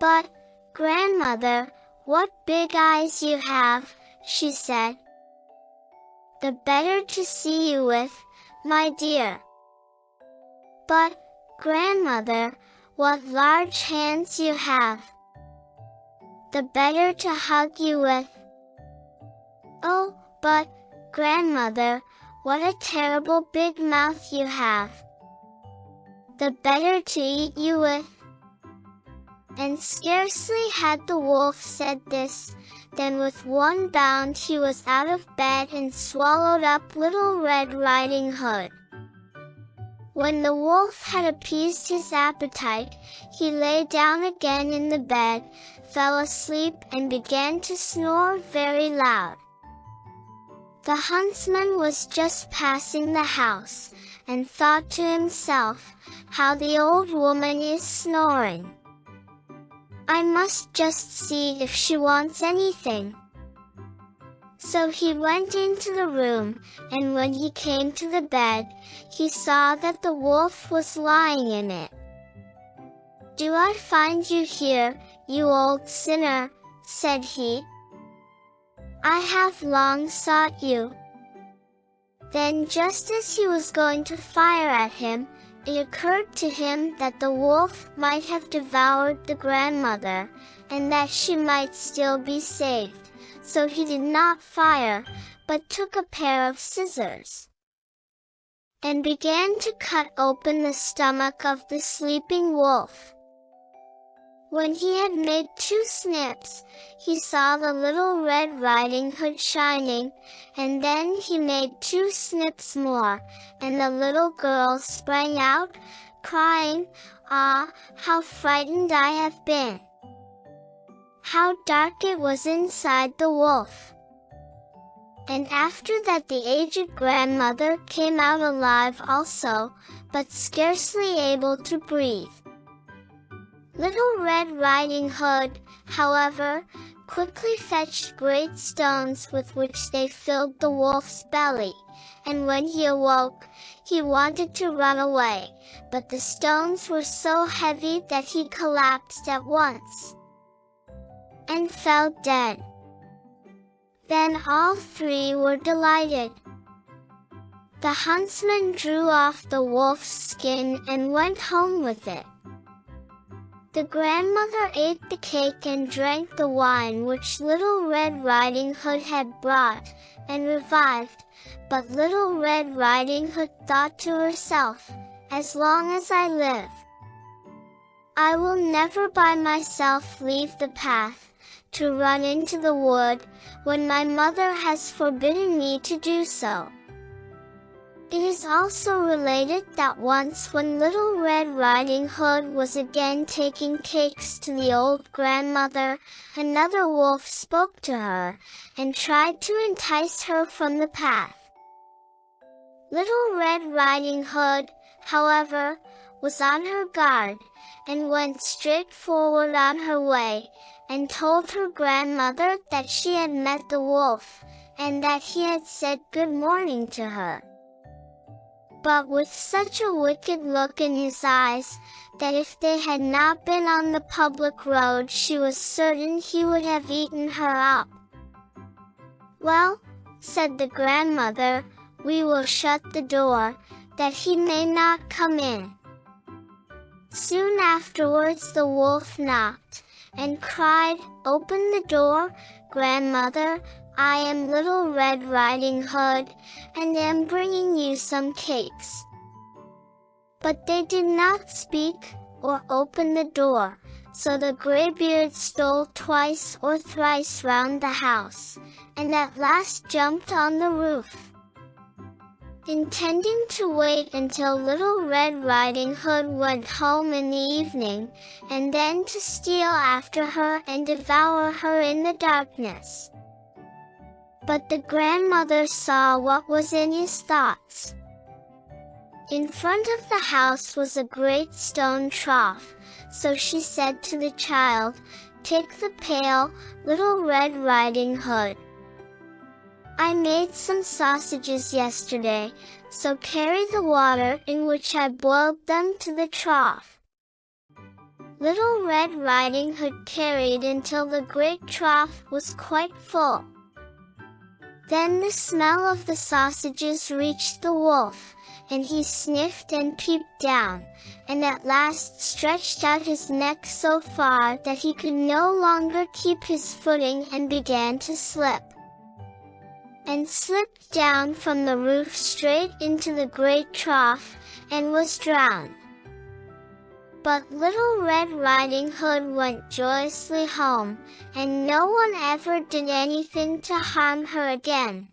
"But, grandmother, what big eyes you have," she said. "The better to see you with, my dear." "But, grandmother, what large hands you have. The better to hug you with." "Oh, but, grandmother, what a terrible big mouth you have. The better to eat you with." And scarcely had the wolf said this, than with one bound he was out of bed and swallowed up Little Red Riding Hood. When the wolf had appeased his appetite, he lay down again in the bed, fell asleep and began to snore very loud. The huntsman was just passing the house, and thought to himself, "How the old woman is snoring! I must just see if she wants anything." So he went into the room, and when he came to the bed, he saw that the wolf was lying in it. "Do I find you here, you old sinner?" said he. "I have long sought you." Then just as he was going to fire at him, it occurred to him that the wolf might have devoured the grandmother, and that she might still be saved, so he did not fire, but took a pair of scissors, and began to cut open the stomach of the sleeping wolf. When he had made 2 snips, he saw the Little Red Riding Hood shining, and then he made 2 snips more, and the little girl sprang out, crying, "Ah, how frightened I have been!" How dark it was inside the wolf! And after that the aged grandmother came out alive also, but scarcely able to breathe. Little Red Riding Hood, however, quickly fetched great stones with which they filled the wolf's belly, and when he awoke, he wanted to run away, but the stones were so heavy that he collapsed at once, and fell dead. Then all 3 were delighted. The huntsman drew off the wolf's skin and went home with it. The grandmother ate the cake and drank the wine which Little Red Riding Hood had brought, and revived, but Little Red Riding Hood thought to herself, "As long as I live, I will never by myself leave the path, to run into the wood, when my mother has forbidden me to do so." It is also related that once when Little Red Riding Hood was again taking cakes to the old grandmother, another wolf spoke to her, and tried to entice her from the path. Little Red Riding Hood, however, was on her guard, and went straight forward on her way, and told her grandmother that she had met the wolf, and that he had said good morning to her, but with such a wicked look in his eyes, that if they had not been on the public road she was certain he would have eaten her up. "Well," said the grandmother, "we will shut the door, that he may not come in." Soon afterwards the wolf knocked, and cried, "Open the door, grandmother, I am Little Red Riding Hood, and am bringing you some cakes." But they did not speak, or open the door, so the graybeard stole twice or thrice round the house, and at last jumped on the roof, intending to wait until Little Red Riding Hood went home in the evening, and then to steal after her and devour her in the darkness. But the grandmother saw what was in his thoughts. In front of the house was a great stone trough, so she said to the child, "Take the pail, Little Red Riding Hood. I made some sausages yesterday, so carry the water in which I boiled them to the trough." Little Red Riding Hood carried until the great trough was quite full. Then the smell of the sausages reached the wolf, and he sniffed and peeped down, and at last stretched out his neck so far that he could no longer keep his footing and began to slip, and slipped down from the roof straight into the great trough, and was drowned. But Little Red Riding Hood went joyously home, and no one ever did anything to harm her again.